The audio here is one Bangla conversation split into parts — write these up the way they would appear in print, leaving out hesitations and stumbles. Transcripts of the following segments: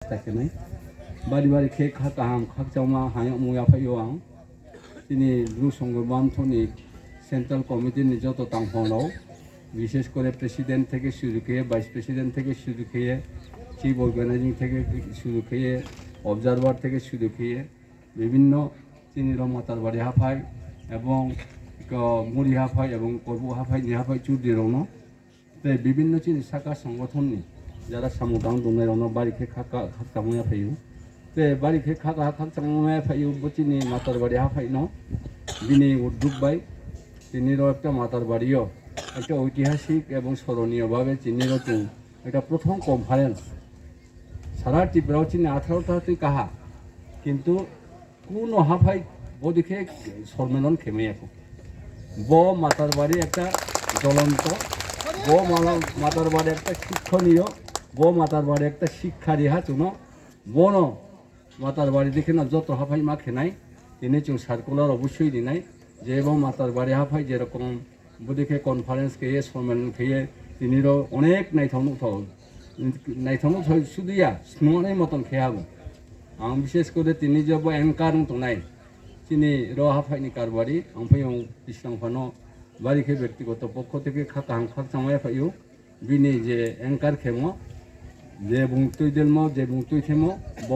Takenai bari ke khakaham khakchauma hayo muya phayo ang tini Lusongor Bamthoni central কমিটির যত তাংফলাও বিশেষ করে প্রেসিডেন্ট থেকে শুরু করে ভাইস প্রেসিডেন্ট থেকে শুরু করে চিফ অর্গানাইজিং থেকে শুরু করে অবজারভার থেকে শুরু করে বিভিন্ন চিনির মাতার বাড়ি হাফাই এবং মুড়ি হাফাই এবং কর্ব হাফাই নি হাফাই চুরিরনো তাই বিভিন্ন চিনি শাখা সংগঠননি যারা সামুদাং দোনাইরনো বাড়িকে খাকা খাকচাময়া ফাইও তে বাড়িকে খাকা খাকচাময়া ফাইও বচিনি মাতার বাড়ি হাফাই ন বিনি উদ্যোগ বাই চিনিরও একটা মাতার বাড়িও একটা ঐতিহাসিক এবং স্মরণীয়ভাবে চিনিরও একটা প্রথম কনফারেন্স সারা ত্রিপুরাও চিনি 18টা কাহা কিন্তু কোন হাফাই বদিকে সম্মেলন খেমে এখন ব মাতার বাড়ি একটা জ্বলন্ত ব মাতার বাড়ি একটা শিক্ষণীয় ব মাতার বাড়ি একটা শিক্ষার ইহা চুনো বন মাতার বাড়ি দেখে না যত হাফাই মা খেনাই তিনি চুন সার্কুলার অবশ্যই দিনাই যে এবং মাতার বাড়ি হাফাই যেরকম বদিকে কনফারেন্স খেয়ে সম্মেলন খেয়ে তিনিরও অনেক নাইথানো শুধু ইয়া স্নোয়ানের মতন খেয়াবো आं विशेष करे तिनी जब एंकार तोनाय तिनी र हाफाइनि कारबारी ओमफ्राय बिस्रांफानो बारिखे व्यक्तिगत पक्ष থেকে खाकाहां खाकचामाय फायो बिनि जे एंकार खेमो जे बुंतुय देलमो जे बुंतुय खेमो ब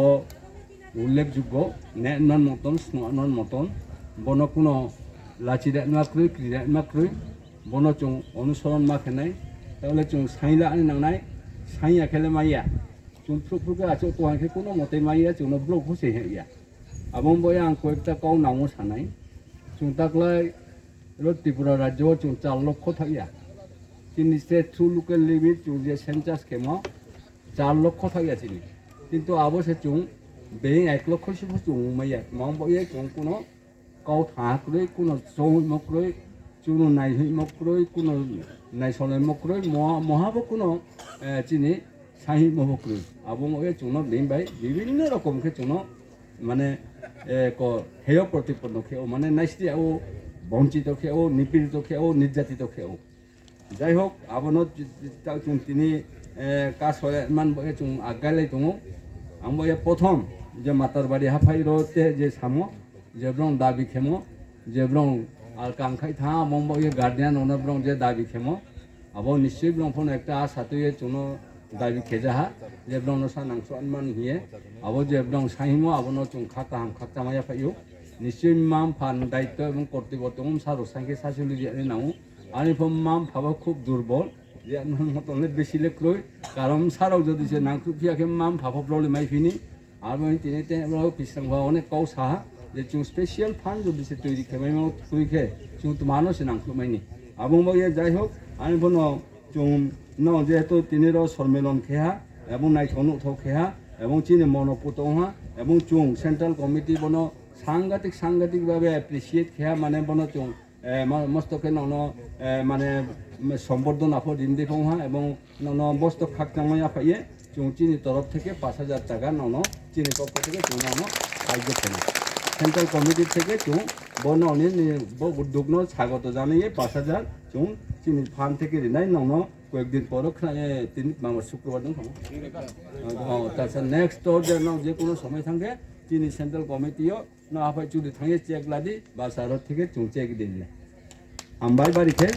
उल्लेखযোগ্য नेनन मतन स्नोनन मतन बनो कोनो लाचिदा माक्रुय क्रिया माक्रुय बनो चुं अनुसरण माखेनाय ताहले चुं साइला आनि नांनाय साइया खेले माइया चुं फ्रुफ्रुके आचो तोहांखे कोनो मते माइया चुंनो ब्लक होसे हेया आबं बय आं कयेकटा काउ नामो सानाय चुं ताकलाय त्रिपुरा राज्य चुं 4 लक्ष थाकिया चिनि स्टेट थ्रु लोकल लिमिट चुं जे सेंसास केमो 4 लक्ष थाकिया चिनि किन्तु आबसे चुं बे 1 लक्ष सिबो चुं माइया मां बय चुं कोनो काउ थाक्रै कोनो जौ मक्रै चुनो नायहै मक्रै कोनो नायसले मक्रै महाबो कोनो चिनि साही महक्रुय आबो चुनो बेबाय विभिन्न रकम के चुनो माने हेय प्रतिपन्न खेओ माने नाइस्ति ओ वंचित खेओ निपीड़ित खेओ निर्यातित खेओ যাই হোক आबनो चुं तिनी काज मान चुं आगायलाय दङ आंबो प्रथम जे मातार बाड़ी हाफाई रोते जे सामो जेब्रं दाबि खेमो जेब्रं आर कांखाय था मम्बो गार्डियान ओनब्रं जे दाबि खेमो आबो निश्चय ब्रं फोन एकटा आसातुये चुनो दाबि खेजाहा जेब्रं सा नांसनमान हिए आबो जेब्रं साहिमो आबनो चुं खाकाहां खाकचामाया फायो निश्चय माम फान दायित्व एवं कर्तव्य दङ सारो सांखे सासुलि जे नाउ आनिफम माम फाबा खूब दुर्बल जे मतने बेसि लेख्रय कारण साराव जदि से नांख्रुफियाखे माम फाफब्रले माइफिनि आरो तिने ते पिसरांबा अनेक काउ साहा जे चुं स्पेशल फान जदि से तैरि खेमाइमाव थुइखे चुं तो मानसे नांख्रुमाइनि आबंबो जाय होक आनिफनो चुं न जेहेतु तिनिर सम्मेलन खेहा एवं नायथनो खेहा एवं चिनि मनपुतहा एवं चुं सेंट्रल कमिटी बनो सांघातिक भावे एप्रिशिएट खेहा माने बनो चुं मस्तके ननो माने सम्बर्धना फो दिनदिफहा एवं ननो बस्तक खाकचामाया फाइए चुं चिनि तरफ থেকে 5000 টাকা ननो चिनि पक्ष থেকে चुं ननो साहाय्य खेना सेंट्रल कमिटी থেকে चुं बनो नि उद्योगनो स्वागत जानाय 5000 चुं चिनि फान থেকে रिनाय ननो কয়েকদিন পরও তিনি শুক্রবার দিন তাছাড়া নেক্সট যে কোনো সময় থাকে তিনি সেন্ট্রাল কমিটিও না আপাই চুরি থাকে চেক লাদি বা সারত থেকে চুং চেক দিলে আমবাই বাড়িতে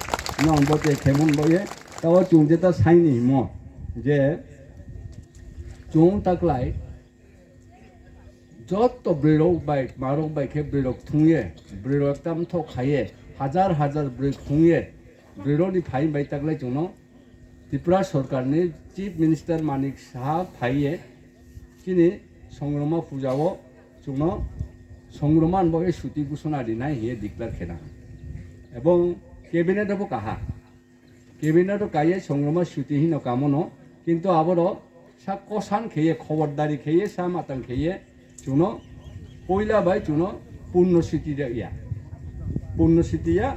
নম্বরতে খেমন বয়ে তাও চুং যেটা সাইনি ম যে চুং তাকলাই যত ব্রেরক বাইক মারক বাইকে ব্রেরক থুঁয়ে ব্রেরক একদম থ খাইয়ে হাজার ব্রেক থুঁয়ে ব্রেরনি ফাই বাই তাকলাই চুনো त्रिपुरा सरकारनि चीफ मिनिस्टर मानिक साहा फाइए चिनि संग्रमा पूजाओ चुनो संग्रमान बगे सुति घोषणा दिनाय हिए डिक्लेयर खेना एवं कैबिनेट अब काहा कैबिनेट काये संग्रमा सुति हिन कामनो किन्तु आबरो सा कसान खेये खबरदारी खेये सा मातां खेये चुनो पयला बाय चुनो पूर्ण सिटिया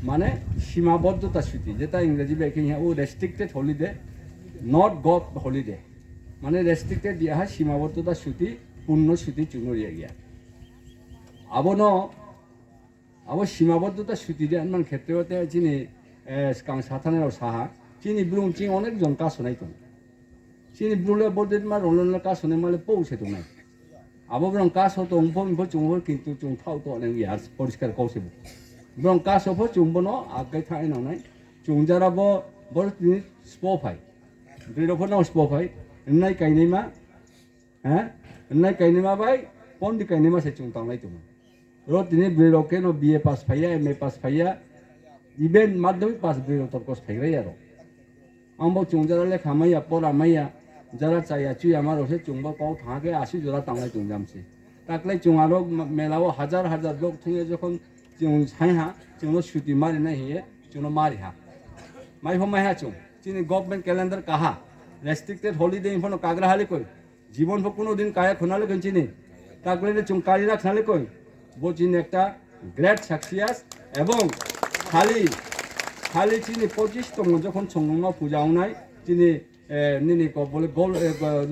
माने सीमाबद्धता छुट्टी जेटा इंग्रेजी बेकिंग है वो restricted holiday not God holiday माने रेस्ट्रिक्टेड दिया है सीमाबद्धता छुट्टी पूर्ण छुट्टी चुनरिया गया अब सीमाबद्धता छुट्टी दे मान क्षेत्रते चिनि कां साथानायाव साहा चिनि ब्रुंचिं अनेक जन कासनाय दं চিনি ব্রুলে বলতে মা রোলনের কাজ শোনে মালে পৌঁছে তো নাই আবো বরং কাজ হতো উম্ফ চুম্বর কিন্তু চুং থাও তো অনেক ইয়ার পরিষ্কার কৌশেব বরং কাজ হবো চুম্বনো আগে থাই নাই চুংজারাবো বড় তিনি স্পফাই ব্রিডফোনাও স্পফাই নাই কাইনি মা হ্যাঁ নাই কাইনি মা ভাই পন্দি কাইনি মা সে চুং তাংলাই তুমি রো তিনি ব্রিডকে নো বিএ পাস ফাইয়া এমএ পাস ফাইয়া ইভেন মাধ্যমিক পাস ব্রিড তর্কস ফাইরাই আরো आंबो चुंजरा ले खामैया परामैया जरा चाया चुई আমার ওসে চুংবা পাও থাকে 80 জোড়া তাংলাই চুংজামছে তাকলাই চুঙারো মেলাও হাজার হাজার লোক থুয়ে যখন চুং ছাইহা চুংনো ছুটি মারি না হিয়ে চুংনো মারি হা মাই হমাই হা চুং চিনি গভর্নমেন্ট ক্যালেন্ডার কাহা রেস্ট্রিক্টেড হলিডে ইনফনো কাগরা হালে কই জীবন ফ কোনো দিন কায়া খনালে কইছিনি তাকলাই চুং কালি রাখনালে কই বো চিনি একটা গ্রেট সাকসেস এবং খালি চিনি 25 তম যখন সংগমা পূজা উনাই চিনি নিনি ক বলে গোল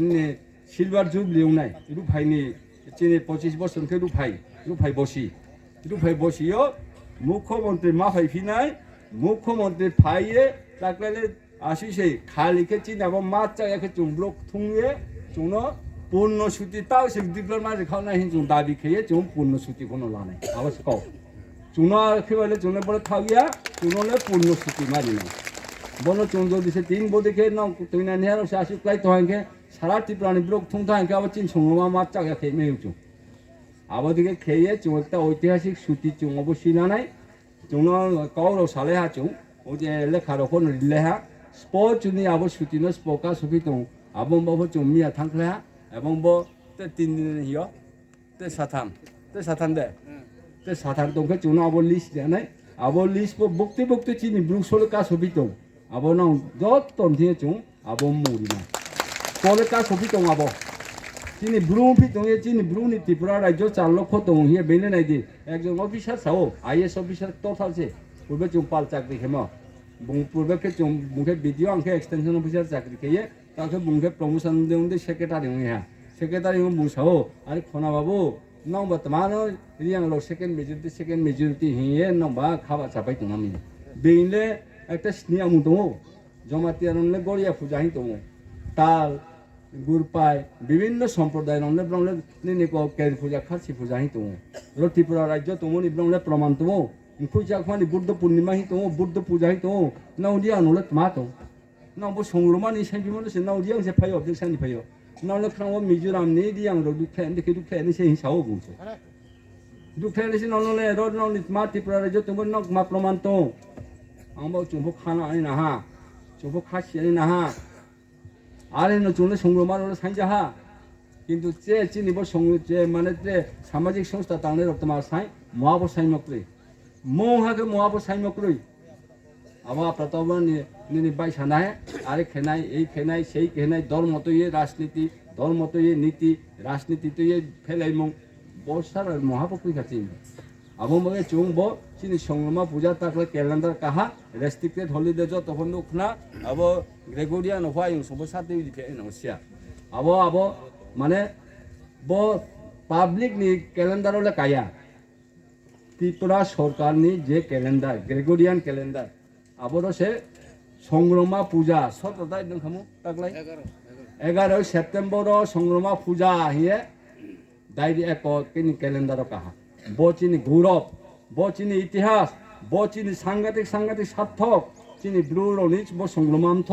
নিনি সিলভার জুবলি উনাই রুফাইনি চিনি 25 বছর কে রুফাই বসিও মুখ্যমন্ত্রী মা ফাইফিনাই মুখ্যমন্ত্রী ফাইয়ে তাকলে আসিছে খালিকে চিনি আবার মাছ চাইকে চুমব্লক থুংয়ে চুনো পূর্ণসূতি তাও সে দিগলর মাঝে খাওয়া নাই চুং দাবি খেয়ে চুং পূর্ণসূতি কোনো লানাই আবার কও চুনো খেলে চুনে পরে খাওয়া চুনলে পূর্ণসূতি মারি না বলো চুন যদি সে 3 বো দেখে নাও তুই না নিয়ার সে আসি ক্লাই তো হাঙ্কে সারা টিপ্রানি ব্লক থুং থাঙ্কে আবার চিন সংগমা মাছ চাকা খেয়ে মেয়ে চুং আবার দিকে খেয়ে চুং একটা ঐতিহাসিক সুতি চুং অবশ্যই না নাই চুন কাউর সালে হা চুং ও যে লেখা রকম লেহা স্প চুনি আবার সুতি ন স্পকা সুফি তো আবং বাবু চুং মিয়া থাকলে হা এবং ব 3 দিন হিয় তে সাথাম দে তে সাথাম দংকে চুন আবার লিস্ট দে নাই আবার লিস্ট বকতে চিনি ব্রুসলে কা সুফি তো আবার নাও যত তন্থিয়ে চুং আবার মুরি না তলে কা সুফি তো আবার চিনি ব্রুফি তো চিনি ব্রুনি ত্রিপুরা রাজ্য 4 লক্ষ তো হিয়ে বেনে নাই দি একজন অফিসার সাও আইএস অফিসার তো থালছে পূর্বে চুং পাল চাকরি খেমা পূর্বে কে চুং মুখে ভিডিও আংকে এক্সটেনশন অফিসার চাকরি খেয়ে তাকে মুখে প্রমোশন দেউন্দে সেক্রেটারি হইয়া সেক্রেটারি মুসাও আরে খনা বাবু নাও তোমানো রিয়াং লো সেকেন্ড মেজরিটি হিয়ে নাও খাবা চাপাই তো আমি বেইলে একটা স্নিয়া মু দো জমাতিয়া নলে গড়িয়া পূজা হি দো তাল গুরপাই বিভিন্ন সম্প্রদায় নলে ব্রংলে নিনে কো কের পূজা খাসি পূজা হি দো ত্রিপুরা রাজ্য তোমনি ব্রংলে প্রমাণ তো পূজা খানি বুদ্ধ পূর্ণিমা হি দো বুদ্ধ পূজা হি দো নাও দিয়া নলে তমা তো নাও বো সংগ্রমানি সাইবিমলে সে নাও দিয়া সে ফাইও অবজেকশন ফাইও নাও খাও মিজোরাম নি দিয়াং रो दुखे से हिसाब बुझे दुखे से नले रो नाउ मा ত্রিপুরা রাজ্য তুমি নক মা প্রমাণ তো আমবো চুম্বো খানা আনি না হা চুম্বো খাসি আনি না হা আরে ন চুনে সংগ্রমার ওলে সাইজা হা কিন্তু যে চিনিব যে মানে যে সামাজিক সংস্থা তানে রক্তমা সাই মহাবো সাইমক্রি মহাকে মহাবো সাইমক্রি আবার প্রতবন নিনি বাই সানায় আরে খেনাই এই খেনাই সেই খেনাই দল মতো ইয়ে রাজনীতি দল মতো ইয়ে নীতি রাজনীতি তো ইয়ে ফেলাই মং বসার মহাপক্রি কাছে আবো মগে চুং বো চিনি সংগ্রমা পূজা তাকলে ক্যালেন্ডার কাহা রেস্ট্রিক্টেড হলিডে জ তখন উখনা আবো গ্রেগরিয়ান হওয়া ইউ সব সাথে দিকে নসিয়া আবো মানে বো পাবলিক নি ক্যালেন্ডার হলে কায়া ত্রিপুরা সরকারনি যে ক্যালেন্ডার গ্রেগরিয়ান ক্যালেন্ডার আবার সে সংগ্রমা পূজা সততা একদম খামু তাকলাই 11 সেপ্টেম্বর সংগ্রমা পূজা হিয়ে ডাইরি এক কিনি ক্যালেন্ডার কাহা বচিনি গৌরব বচিনি ইতিহাস বচিনি সাংঘাতিক সার্থক চিনি ব্রুরনিচ ব সংগ্রমান্থ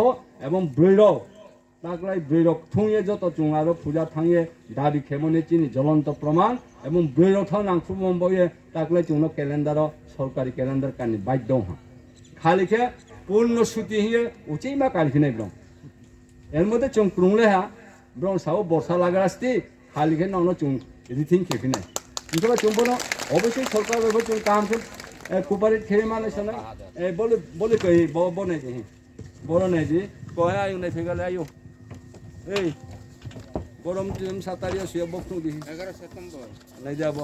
এবং ব্রৈরব তাকলাই ব্রৈরব থুঁয়ে যত চুঙারো পূজা থাঙে দাবি খেমনে চিনি জ্বলন্ত প্রমাণ এবং ব্রৈরব নাংফু বয়ে তাকলাই চুনো ক্যালেন্ডার সরকারি ক্যালেন্ডার কানি বাধ্য হা খালিকে পূর্ণসূতি হিয়ে উচিত মা কালখিনাই ব্রং এর মধ্যে চুং ক্রুংলে হা ব্রং সাও বর্ষা লাগাস্তি খালিকে নাও চুং রিথিং খেফিনাই কিন্তু চুম্বনো অবশ্যই সরকার ব্যবহার চুং কামকে কুপারিত খেয়ে মানে শোনা বলে কই বনে যে বড় নাই যে কয় আয়ু নাই ফেগালে আয়ু এই গরম টিম 7 তারিখ শুয়ে বকু দি 11 সেপ্টেম্বর নাই যাব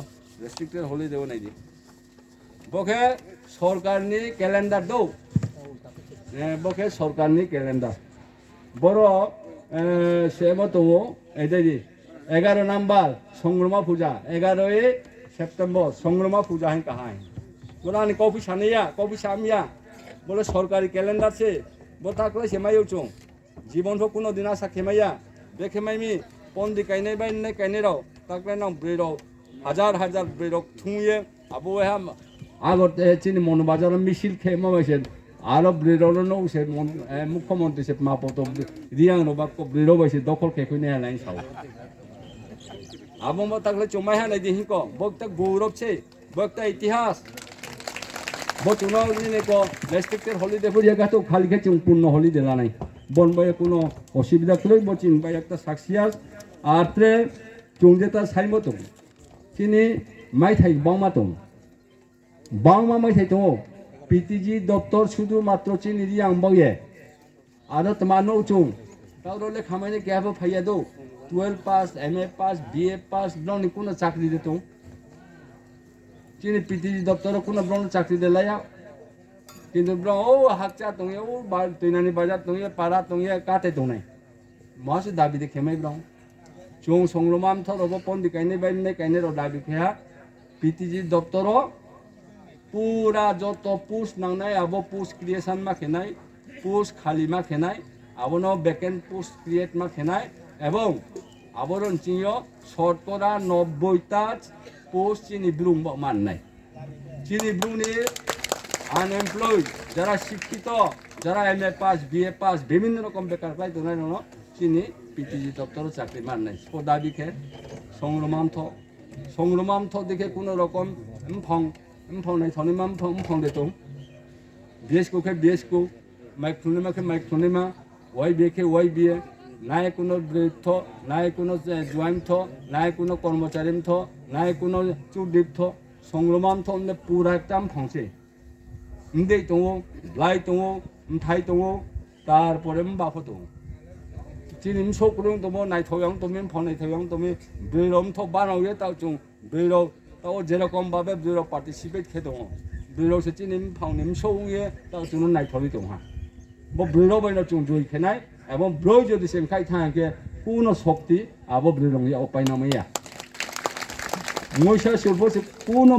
রেস্ট্রিক্টেড হলিডে দেব নাই দি বকে সরকারনি ক্যালেন্ডার দৌ বকে সরকারনি ক্যালেন্ডার বড় সে মতো এই 11 নাম্বার সংগ্রমা পূজা 11 সেপ্টেম্বর সংগ্রমা পূজা হে কাহা হে बोला नि कॉफी सामिया बोले सरकारी कैलेंडर से बोता क्लास से मायो चों জীবনও কোনো দিন আশা খেমাইয়া बे खेमाइमी पन्दी गायनाय बायनाय गायनायाव ताकलायनाव ब्रेराव हाजार हाजार ब्रेराव थुंये आबोया আগতে চিনি মন বাজার মিছিল খেয়ে মাবাইছেন আরো ব্রেরল নৌছে মুখ্যমন্ত্রী সে মাপত রিয়াং নবাক ব্রের বাইছে দখল খেয়ে নেয় নাই সাও আবম তাকলে চুমাই হানাই দিহি ক বক্তা গৌরব ছে বক্তা ইতিহাস বচুনাও দিনে ক রেস্ট্রিক্টেড হলিডে পরিয়া গাতো খালি খেয়ে পূর্ণ হলিডে লানাই বনবাই কোনো অসুবিধা করেই বচিন বাই একটা সাকসিয়াস আত্রে চুংজেতা সাইমতো চিনি মাই থাই বাংমা দं বাংমা মাই থাই দं পিটিজি দপ্তর শুধুমাত্র চিনি রিয়াং বাগে আরো তোমানো চুং তাহলে খামাইনে গ্যাবো ফাইয়া দো 12 pass MA pass BA pass ব্লনি কোনো চাকরি দিত চিনি পিটিজি দপ্তর কোনো ব্লন চাকরি দেলায়া কিন্তু ব্লন ও হাকচা দं ও তৈনানি বাজার দं পাড়া দं কাতে দं নাই মাসে দাবি দেখে মাই ব্লন চুং সংগ্রাম থরবো পন্দি গাইনে বাইনে গাইনে র দাবি খেয়া পিটিজি দপ্তর পুরা যত পোস্ট নাংনাই আবো পোস্ট ক্রিয়েশন মা খেনাই পোস্ট খালি মা খেনাই আবনো ভ্যাকেন্ট পোস্ট ক্রিয়েট মা খেনাই এবং আবরণ চিনিও শতকরা 90টা পোস্ট চিনি ব্লুম মাননাই চিনি ব্লুনি আনএমপ্লয়েড যারা শিক্ষিত যারা এমএ পাস বিএ পাস বিভিন্ন রকম বেকার পাই দোনাই ন চিনি পিটিজি দপ্তর চাকরি মাননাই দাবি খে সংগ্রাম থ দেখে কোনো রকম ফংনাই থনিমাম ফং দে দं বিএসকো খে বিএসকো মাইক থুনিমা খে মাইক থুনিমা ওয়াই বিএ খে ওয়াই বিএ নাই কোনো বৃদ্ধ নাই কোনো জোয়াইম থ নাই কোনো কর্মচারীম থ নাই কোনো চুদ্দীপ থ সংগ্রাম থ পুরা একদম ফংসে দে দं লাই দं থাই দं তারপরে বাফো দं চিনিম সকুরং দম নাইথয়াং তুমি ফনাইথয়াং তুমি ব্রেরম থ বানাওয়ে তাও চুং ব্রেরো তাও যেরকম ভাবে ব্রেরো পার্টিসিপেট খে দं ব্রেরো সে চিনিম ফাউনিম সৌয়ে তাও চুং নাইথবি দं হা ব ব্রেরো বাইনা চুং জই খেনাই এবং ব্রই যদি সেখাই থাকে কোনো শক্তি আবো ব্রেরং উপায় নামাইয়া মহিষা শিল্প সে কোনো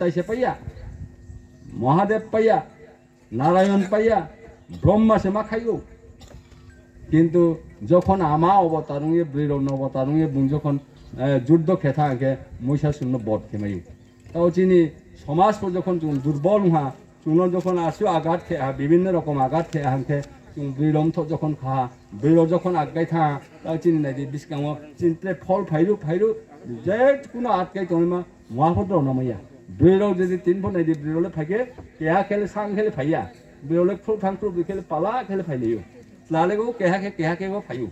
তাইসে পাইয়া মহাদেব পাইয়া নারায়ণ পাইয়া ব্রহ্মা সে মা খাইও কিন্তু যখন আমা অবতারুঙে ব্রেরণ অবতারুঙে বুং যখন যুদ্ধ খেথা আগে মহিষা শূন্য বধ খেমাইও তাও চিনি সমাজ যখন দুর্বল হা চুনো যখন আসো আঘাত খেয়া বিভিন্ন রকম আঘাত খেয়া হাঁকে ব্রেরম থ যখন খা ব্রের যখন আগাই থা তাও চিনি নাই বিস্কাম চিনতে ফল ফাইরু যে কোনো আটকাই তোমা মহাভদ্র নমাইয়া ব্রেরও যদি 3 ফোন নাই ব্রেরলে ফাইকে কেহা খেলে সাং খেলে ফাইয়া ব্রেরলে ফুল ফাং ফুল খেলে পালা খেলে ফাইলিও লালেগো কেহা কেগো ফাইও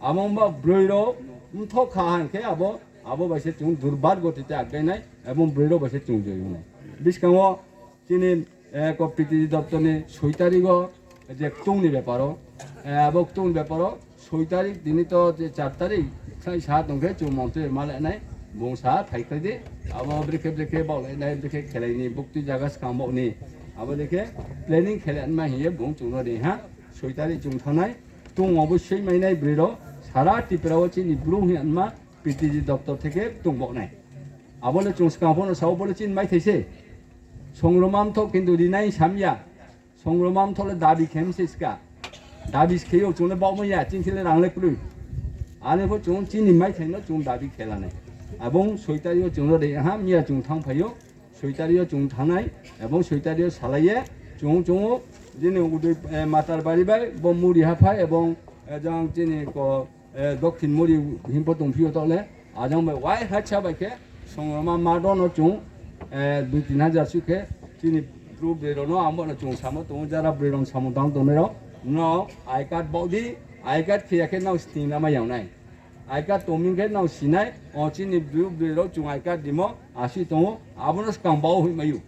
আমংবা ব্রেরও থ খা হাঁকে আবো বাইসে চুং দুর্বার গতিতে আগাই নাই এবং ব্রেরও বাইসে চুং জয়ু নাই বিস্কাম চিনি পিটিজি দপ্তরনি 6 তারিখ যে টুংনি ব্যাপারও এবং টুং ব্যাপারও 6 তারিখ দিনই তো যে 4 তারিখ সাই 7 দংখে চুং মন্ত্রী মালাইনাই বংসা ফাইখাইদে আবো ব্রেকে বাवलायनाय ব্রেকে খেলাইনি বুক্তি জায়গা সামবনি আবো দেখে প্ল্যানিং খেলান মা হিয়ে বুং চুনো রে হা 6 তারিখ চুং থানাই টুং অবশ্যই মাইনাই ব্রেরো সারা ত্রিপুরাও চিনি ব্লুং হিয়ানমা পিটিজি দপ্তর থেকে টুং বনাই আবলে চুং স্কাফনো সাও বলে চিন মাই থাইছে সংগ্রাম থ কিন্তু রিনাই সামিয়া সংগ্রাম থলে দাবি খেমসিসকা দাবি খেয়েও চুনে বাউমাইয়া চিনখিলে রাংলে কুলুই আনেফো চুং চিনি মাই থাইনো চুং দাবি খেলানাই এবং 6 তারিখও চুনো রে হা মিয়া চুং থাং ফাইও 6 তারিখও চুং থানাই এবং 6 তারিখও সালাইয়ে চুং যিনি উদয় মাতার বাড়ি বাই বমুরি হাফাই এবং এজং যিনি দক্ষিণ মুড়ি হিমপ দংফিও তলে আজং বাই ওয়াই হাচ্ছা বাইকে সংগ্রামা মাদন চুং 2-3 হাজার সুখে যিনি ব্রু ব্রেরনো আমবন চুং সামো দं যারা ব্রেরন সামো দাং দনেরো ন আই কার্ড বডি আই কার্ড খেয়াকে নাও স্টিনা মা यावनाय আই কার্ড তমিংকে নাও সিনাই অচিনি ব্রু ব্রেরো চুং আই কার্ড দিমো আসি দं আবনো স্কামবাও হই মায়ু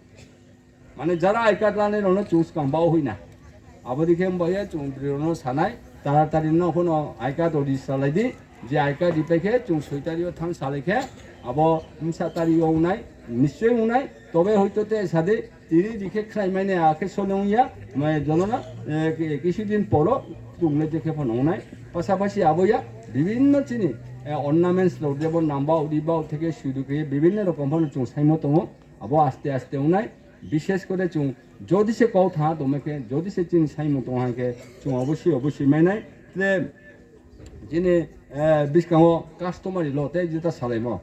মানে যারা আই কার্ড লানে রনো চুং স্কামবাও হই না আবো দেখে বয়ে চুং ব্রেরনো সানাই তাড়াতাড়ি ন কোনো আই কার্ড রিসালাইদি যে আই কার্ড দিপাইকে চুং 6 তারিখও থাং সালাইকে আবো 7 তারিখও উনাই নিশ্চয় উনাই তবে হয়তো তে সাদে তিনি দিকে খাই মানে আকে সলংইয়া মানে জননা কিছুদিন পরও তুমলে দেখে ফোন উনাই পাশাপাশি আবইয়া বিভিন্ন চিনি অর্নামেন্টস যেমন নাম্বাও উদিবাও থেকে শুরু করে বিভিন্ন রকম চুং সাইমো দं আবো আস্তে আস্তে উনাই বিশেষ করে চুং যদি সে কথা তোমাকে যদি সে চিনি সাইমো তোমাকে চুং অবশ্যই মাইনাই তে যিনি বিস্কাও কাস্টমারি লতে যেটা সালাইমো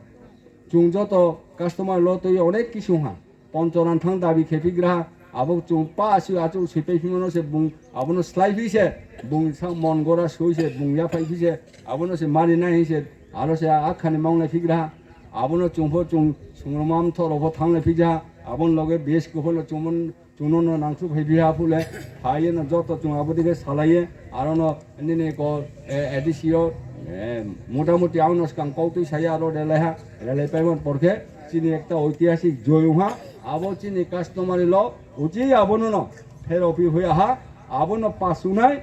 চুং যত কাস্টমার ল তুই অনেক কিছু হা পঞ্চরান থাং দাবি খেপিগ্রা আবো চুং পা আসি আচু সিপাই ফিমনো সে বুং আবনো স্লাই ফিসে বুং সাং মন গরা সইছে বুং ইয়া ফাই ফিসে আবনো সে মারি নাই হিসে আরো সে আখানি মাংনাই ফিগ্রা আবনো চুংফো চুং সুংরমাম থরফো থাংনাই ফিজা আবন লগে বেশ গহল চুমন চুননো নাংসু ফাইবিহা ফুলে হাইয়ে না যত চুং আবদিকে সালাইয়ে আরো ন নিনে ক এডিসিও মোটামুটি আউনস কাং কৌতুই সাইয়া আরো রেলাই পাইমন পরখে চিনি একটা ঐতিহাসিক জয়ুহা আবো চিনি কাস্টমারি ল উচি আবনো ন ফের অপি হয়ে আহা আবনো পাসুনাই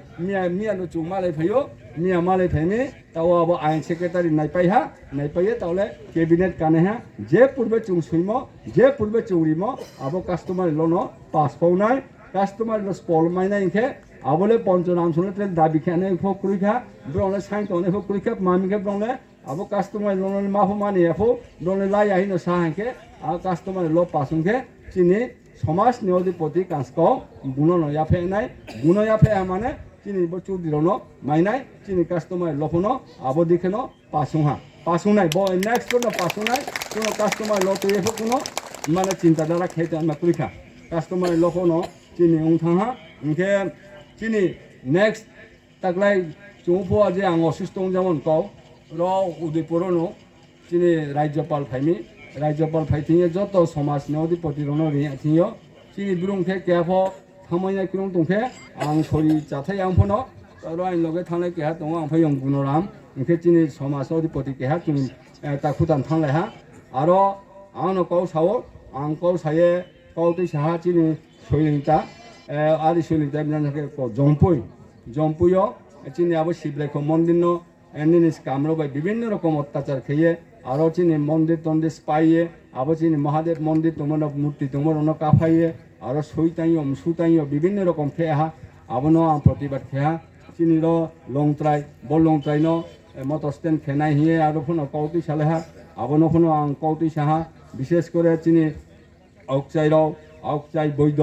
মিয়া নো চুং মালাই ফাইও মিয়া মালাই ফাইনি তাও আবো আইন সেক্রেটারি নাইপাইহা নাইপাইয়ে তাহলে কেবিনেট কানে হা যে পূর্বে চুং সুইম যে পূর্বে চুংরিম আবো কাস্টমারি ল ন পাস পাওনাই কাস্টমারি ল স্পল মাইনাই ইনখে আবলে পঞ্চনাম শুনে ট্রেন দাবি খেয়ে ফোক করিখা ব্রংলে সাইন তনে ফোক করিখা মামিকে ব্রংলে আবো কাস্টমার লনে মাফো মানি এফো ব্রংলে লাই আহিন সাহাকে আর কাস্টমার ল পাসুংকে চিনি সমাজ নিয়দিপতি কাঁচকাও বুনো নয়াফে নাই বুনো ইয়াফে মানে চিনি বচুর দিলনো মাইনাই চিনি কাস্টমার লফনো আবো দিখেনো পাসুনাই ব নেক্সট কোনো পাসুনাই কোনো কাস্টমার ল তো এফো কোনো মানে চিন্তাধারা খেতে আমরা করিখা কাস্টমার লফনো চিনি উংথাহা ইনকে চিনি নেক্সট তাকলাই চৌফোয়া যে আং অসুস্থ যেমন কও র উদয়পুরনো চিনি রাজ্যপাল ফাইমি রাজ্যপাল ফাইथिङो যত সমাজ নিয়দিপতি রনো রিয়াथिङो চিনি ব্রুংখে কেফ থামাইनाय क्रुं दंखे आं सरि जाथाय आं फनो र आं लगे थांनाय केहा दङ आं फैयं गुणराम इनखे चिनि समाज नियदिपति केहा चिनि ताखुदान थांलाय हा आरो आंनो कौ सावो आं कौ साये कौ दै साहा चिनि सयलिंता आदि सयलिंता बिनानके জম্পুয় চিনি আবো শিবরেখ মন্দির এনিস কামরবাই বিভিন্ন রকম অত্যাচার খেয়ে আরও চিনি মন্দির তন্দির স্পাইয়ে আবো চিনি মহাদেব মন্দির তোমার মূর্তি তোমার অন্য কাফাইয়ে আরও সুতাইও বিভিন্ন রকম খেয়া আবনো আং প্রতিবাদ খেয়া চিনি লংত্রাই বলংত্রাই মটর স্ট্যান্ড খেনাই হিয়ে আরো ফোন কৌতুই সালেহা আবনো ফোন আং কৌতুই সাহা বিশেষ করে চিনি আউকচাই বৈধ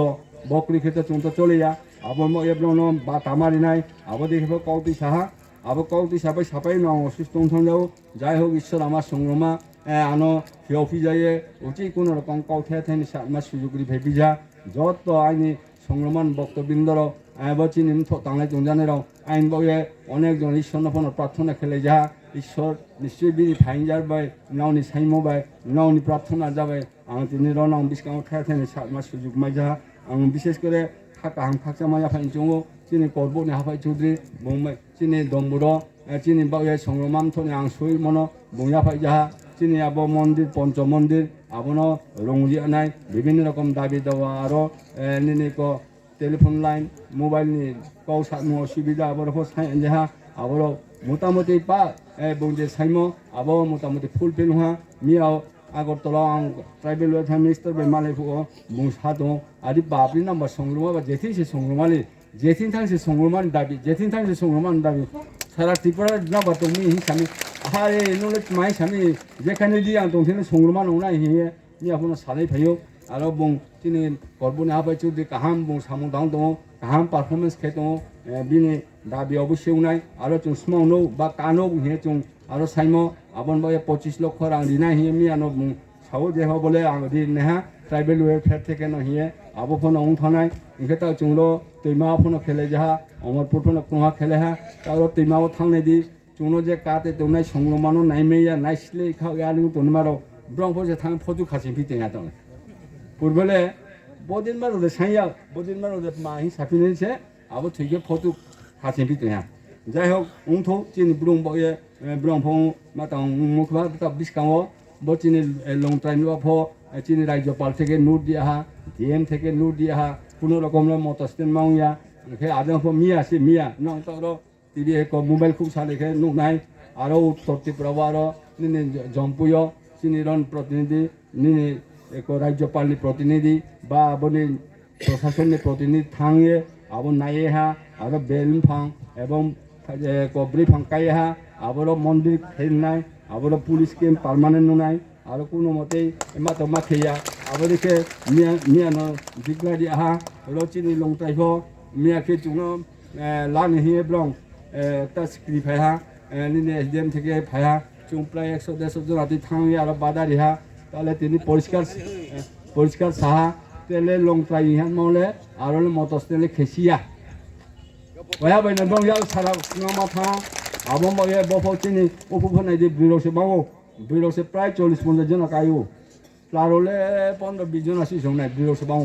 বকরি খেতে চুনতে চলিয়া আবো এব্রনো বা তামারিনাই আবো দেখব কৌতুই সাহা আবো কৌতুই সাপাই সাপাই ন অসুস্থ যাও যাই হোক ঈশ্বর আমার সংগ্রমা আনো হিয়ফি যাইয়ে উচি কোনো রকম কৌথে থাইনি আমার সুযোগরি ভেপিজা যত আইনি সংগ্রমান বক্তবৃন্দর বচিনি তাংলাই চঞ্জানের আইন বয়ে অনেকজন ঈশ্বর ফোন প্রার্থনা খেলে যাহা ঈশ্বর নিশ্চয়ই বিনি ফাইন যাবাই নাওনি সাইমো বাই নাওনি প্রার্থনা যাবাই আং তিনি রনাও বিস্কাও খেয়ে থাইনি আমার সুযোগ মাই যাহা আং বিশেষ করে থাকা ফাকসামায়া ফাইন চঙো চিনি করবনি হাফাই চৌধুরী বুংমাই চিনি দম্বুর চিনি বাউয়ে সংগ্রমাম থনে আং সই মনো বুংয়া ফাই যাহা চিনি আবো মন্দির পঞ্চ মন্দির আবনো রঙিয়ানাই বিভিন্ন রকম দাবি দেওয়া আরো নিনি ক টেলিফোন লাইন মোবাইলনি কৌ সামু অসুবিধা আবার সাই যাহা আবার মোটামুটি পা বুংজে সাইমো আবো মোটামুটি ফুলফিল হওয়া মিয়াও আগরতলা आं ट्राइबल वेलफेयर मिनिस्टर बे मालायफो बुं सादो आदि बाबनि नाम्बार संग्रमा बा जेथिंसे संग्रमालि जेथिं थांसे संग्रमानि दाबि जेथिं थांसे संग्रमानि दाबि सारा त्रिपुरा नाम्बार दंनि हिसाबै हाय नले माइ सामि जेखाने दि आं दंथेनो संग्रमा नंना हिये मियाफोनो सानै फायो आरो बुं तिनि गरबनि हाबाय चुदि गाहाम बुं सामु दां दङ गाहाम पारफरमेन्स खे दङ बिनि दाबियावबो सेवनाय आरो जों स्मावनो बा कानो हे जों आरो साइमो आबन बे 25 लक्ष रां दिनाय हिये मियानो बुं सावो जेहो बोले आं दि नेहा ट्राइबल वेलफेयर थेके न हिये आबो फोन उं थानाय इनके ता जोंलो दैमा फोन खेले जाहा अमरपुर फोन कुहा खेले हा तारो दैमाव थांनाय दि जोंनो जे काते दौनाय संग्रमानो नायमेया नायस्ले खा यालु तनमारो ब्रंफो जे थां फजु खासि फितेया दं पूर्वले बदिन मारो दे साइया बदिन मारो दे माहि साफिनेसे आबो थैगे फजु खासि फितेया जाय होक उंथो चिनि ब्रंबये ब्रंफो मातां मुखबा ता बिस्काओ बचिनि लंट्राइनो फो चिनि राज्यपाल থেকে নোট দিয়া হা ডিএম থেকে নোট দিয়া হা কোনো রকমের মতস্তেন মাউয়া কে আদম ফো মিয়া নং তর টিভি এক মোবাইল খুব সালে কে নো নাই আরো উত্তর ত্রিপুরার নিনে জম্পুয় চিনিরন প্রতিনিধি নিনে এক রাজ্যপালনি প্রতিনিধি বা বনি প্রশাসনের প্রতিনিধি থাঙে আবো নাইয়ে হা আরো বেলুন ফাং এবং কবরি ফাংকাই হা আবারও মন্দির খেলনাই আবারও পুলিশ ক্যাম্প পার্মানেন্ট নাই আরো কোনো মতেই মাতো মাখেয়া 아버지께 미안어 빅라디 아하 로치니 롱타이포 미야케 중어 라니 히에브롱 따스크리 파야 니네 SDM থেকে ভায়া চুং প্রায় 100-150 জন আতি থাঙ্গি আর বাদারিহা তাহলে তিনি পরিষ্কার সাহা তেলে লংট্রাই ইহান মলে আর মতস্তেলে খেসিয়া ওয়া বাইনা বং ইয়াল সারা নামা থা আবম বয়ে বফচিনি উপফনাই যে বিরোসে প্রায় 40-50 জন কায়ু প্লারলে 15-20 জন আসি সংনাই বিরোসে বাউ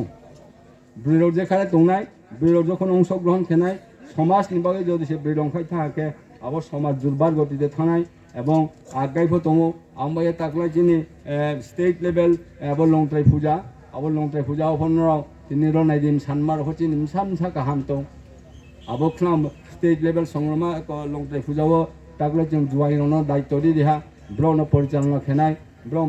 বিরোর যেখানে দংনাই বিরোর যখন অংশগ্রহণ খেনাই সমাজ নিবাগে যদি সে বিরংখাই থাকে আবার সমাজ দুর্বার গতিতে থানায় এবং আগাইফ দङ আমবাই তাকলাই যিনি স্টেট লেভেল আবার লংট্রাই পূজা আবার লংট্রাই পূজা অফনরাও তিনি রনাই দিম সানমার হচিনি সামসা কাহাম দङ আবার খাম স্টেট লেভেল সংগ্রামা লংট্রাই পূজাও তাকলাই जों জুয়াইনো দায়িত্ব দি দেহা ব্রণ পরিচালনা খেনাই ব্রণ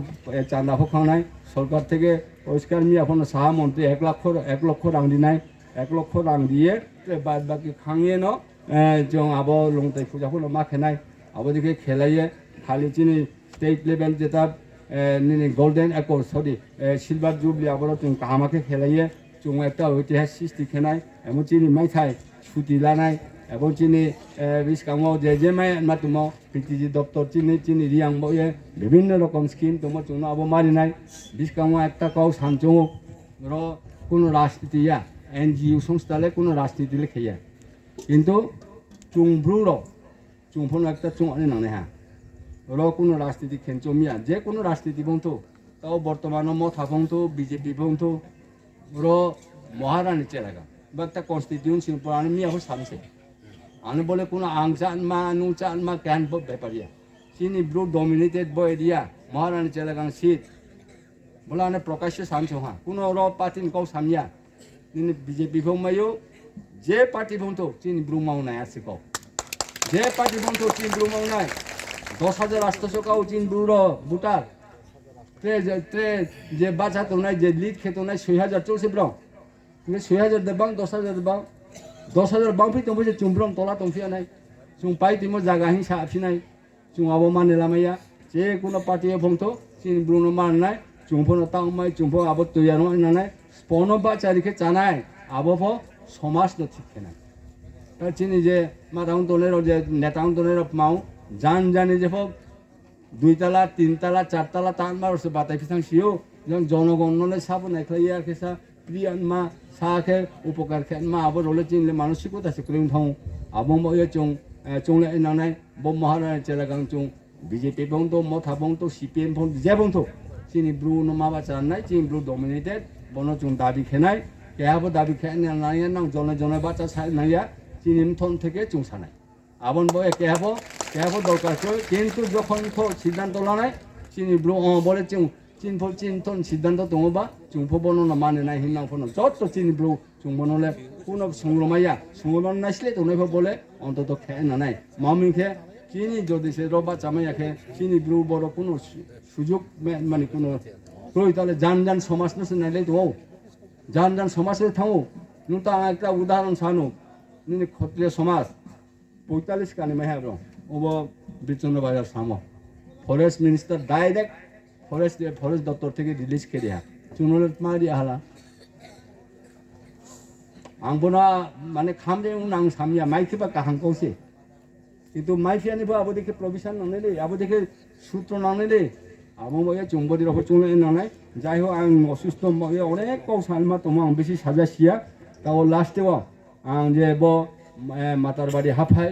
চাঁদা হোখানাই সরকার থেকে পরিষ্কার মিয়াফন সাহা মন্ত্রী 1 লক্ষ রাং দিনাই 1 লক্ষ রাং দিয়ে বাদ বাকি খাঙিয়ে ন जों आबो लंथाइ फुजाखौ मा खेनाय आबो दिखे खेलाये खालि चिनि स्टेट लेवल जेता नि गोल्डन एकर्ड सरि सिलभार जुबली आबो जों कामाके खेलाये जों एकटा ঐতিহাসিক सृष्टि खेनाय एमन चिनि माइथाय छुटि लानाय एबं चिनि बिसकाङाव जे माइ मातुमाव पिटिजि दप्तर चिनि रियां बये বিভিন্ন রকম স্কিম তোমার জন্য আবো মারিনাই বিসকাङाव একটা কাও সানচং র কোন রাজনীতিয়া এনজিও সংস্থালে কোন রাজনীতিলে খেয়া কিন্তু চুংব্রুর চুংফোন একটা চুং আনে নানে হ্যাঁ র কোনো রাজনীতি খেনচমিয়া যে কোনো রাজনীতি বংতো তাও বর্তমানে মথা বংতো বিজেপি বংতো র মহারানী চেলাগা বা একটা কনস্টিটিউশন পড়ানো মিয়াও সামছে আনে বলে কোনো আংচানমা নুচানমা ক্যান ব্যাপারিয়া চিনি ব্রু ডমিনেটেড বয় দিয়া মহারানী চেলাগাং সিট বলে আনে প্রকাশ্য সামছো হ্যাঁ কোনো র পার্টিন কাউ সামিয়া বিজেপি ভমায়ও যে পার্টি বন্ধু চিনি ব্রু মাওনাই আছে কও যে পার্টি বন্ধু চিনি ব্রু মাওনাই 10,000 800 কাও চিনি ব্রুর বুটার ট্রে যে বাচ্চা তো নাই যে লিড খেতো নাই 6,000 চলছে ব্রং কিন্তু 6,000 দেবাং 10,000 দেবাং 10,000 বাং ফি তো বসে চুমব্রং তলা তংফিয়া নাই চুং পাই তিমো জায়গা হি সাফি নাই চুং আবো মানে লামাইয়া যে কোনো পার্টি বন্ধু চিনি ব্রু নো মাননাই চুংফোন তাংমাই চুংফো আবো তৈয়ার নানাই স্পন বাচারিকে জানাই আবো সমাজ ঠিক না চিনি যে মাতাউন তলের যে নেতাউন তলের মাও জানি যে ফক 2 তালা 3 তালা 4 তালা তান মারছে বাতাই ফিসাং সিও जों জনগণনে সাবো নাইখ্লাইয়া কেসা প্রিয়ান মা সাখে উপকার খেন মা আবো রলে চিনলে মানসিকতা সে ক্রিম থাও আবো ময়ে চংলে নানাই বম মহারানী চেলাগাং চং বিজেপি বংতো মথা বংতো সিপিএম বং যে বংতো চিনি ব্রু নো মাবা চানাই চিনি ব্রু ডমিনেটেড বনো চং দাবি খেনাই কেয়াবো দাবি খেয়ে নাইয়া নাং জনে বাচ্চা সাই নাইয়া চিনিমথন থেকে চুংসানাই আবন বয়ে কেয়াবো দরকার কিন্তু যখন সিদ্ধান্ত লানাই চিনি ব্রু বলে চিনথন সিদ্ধান্ত দङबा চুংফো বননা মানে নাই হিনাংফোন যত চিনি ব্রু চুং বনলে কোন সংগ্রমাইয়া সংগ্রমান নাইসলে দনাইফো বলে অন্তত খেয়ে নানাই মামিখে চিনি যদি সে রবা চামাইয়াখে চিনি ব্রু বড় কোনো সুযোগ মানে কোনো কই তাহলে জান সমাজ নসে নাইলে তো জান সমাজের থাও নুতা একটা উদাহরণ সানো নিনে ক্ষত্রিয় সমাজ 45 কানি মাহার ওব বিচন্দ্র বাজার সামো ফরেস্ট মিনিস্টার ডাইরেক্ট ফরেস্ট দপ্তর থেকে রিলিজ করে চুনলে মারি হালা আংবনা মানে খামরে উনাং সামিয়া মাইকিবা কাহাং কৌছে কিন্তু মাইফিয়ানিবো আবো দেখে প্রভিশন নানেলে আবো দেখে সূত্র নানেলে আবো বয়ে চুংবদি রকম চুংলে নানাই যাই হোক আং অসুস্থ বয়ে অনেক কৌ সালমা তোমা আং বেশি সাজাসিয়া তাও লাস্টেও আং যে ব মাতার বাড়ি হাফাই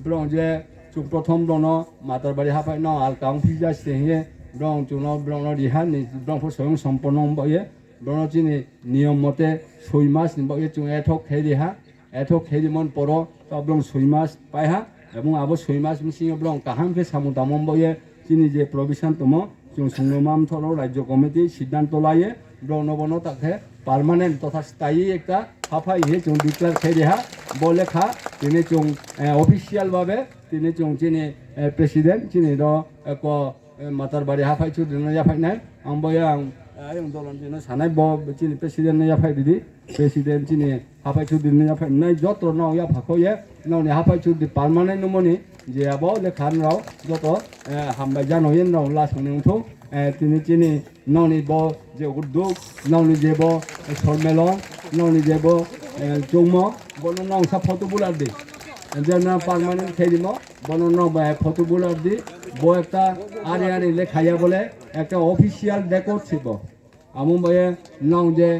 ব্রং যে চুং প্রথম ব্রণ মাতার বাড়ি হাফাই ন আল কাং ফিজাসতে হে ব্রং চুন ব্রং রিহা ব্রং স্বয়ং সম্পন্ন বয়ে ব্রণ চিনি নিয়ম মতে 6 মাস বয়ে চুং এঠক খেরিহা এঠক খেরিমন পর তা ব্রং 6 মাস পাইহা এবং আবো 6 মাস মিসিং ব্রং কাহামকে সামু দামম বয়ে চিনি যে প্রভিশন তম जों संग्राम थर राज्य कमिटी सिद्धांत लाये ब्रह्म बन ताके पार्मानेंट तथा स्थायी एक हाफाई जों डिक्लेयर खेरेहा बलेखा तिनि जों अफिशियल भावे तिनि जों चिनि प्रेसिडेंट चिनि द मातार बाड़ी हाफाई चुद्रना जाफाइनाय आं बया आं 영도론 지는 사나이 뭐 지니 프레시덴트 야파이디 프레시덴트 지니 하파이 추디는 야파이 나이 저토 너 야파코예 너니 하파이 추디 파르마넨트 노모니 이제 아버 내 간라오 저토 함바 자노yen 너 라스닝토 তিনি চিনি ননি ব যে উদ্যোগ ননি যে ব সরমেলন ননি যে ব চৌম বন নং সা ফটো বুলার দি যেন পার্মানেন্ট খেলিম বন নং ফটো বুলার দি ব একটা আরে আরে লেখাইয়া বলে একটা অফিসিয়াল রেকর্ড ছিল আমু বয়ে নং যে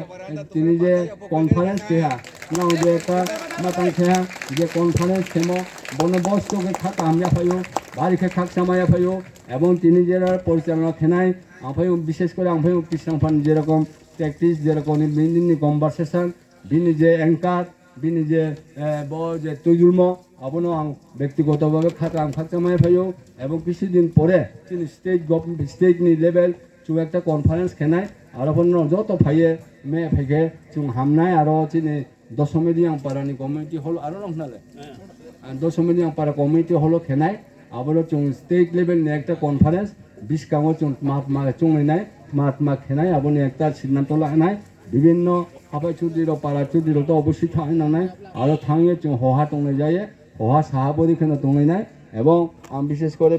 তিনি যে কনফারেন্স খেয়া নং যে একটা মাতাং খেয়া যে কনফারেন্স খেমো বনবস্তকে খাতা আমরা পাইও বাড়িকে খাক সামাইয়া পাইও এবং তিনি যারা পরিচালনা খেনায় আমায় বিশেষ করে আমায় কৃষ্ণফান যেরকম প্র্যাকটিস যেরকম বিনি কনভারসেশন বিনি যে অ্যাঙ্কার বিনি যে যে তৈজুলম আপনো আং ব্যক্তিগতভাবে খাকসামায় পাইও এবং কিছুদিন পরে তিনি স্টেটনি লেভেল চুং একটা কনফারেন্স খেনায় আর যত ফাইয়ে মে ফাইকে চুং হামনায় আরো চিনি দশমেদি আং পারানি কমিউনিটি হল আরো নকনালে দশমেদি আং পারা কমিউনিটি হল খেনায় আবার চুং স্টেট লেভেল নিয়ে একটা কনফারেন্স বিশকাঙো চুং মহাত্মা চুংনাই মহাত্মা খেনাই আবার একটা সিদ্ধান্ত লানাই বিভিন্ন হাফাই চুদির পাড়া চুদির তো অবশ্যই থাই নানাই আরো থাঙে চুং হহা টংনাই যায় হহা সাহাবরি খেনা টংনাই এবং বিশেষ করে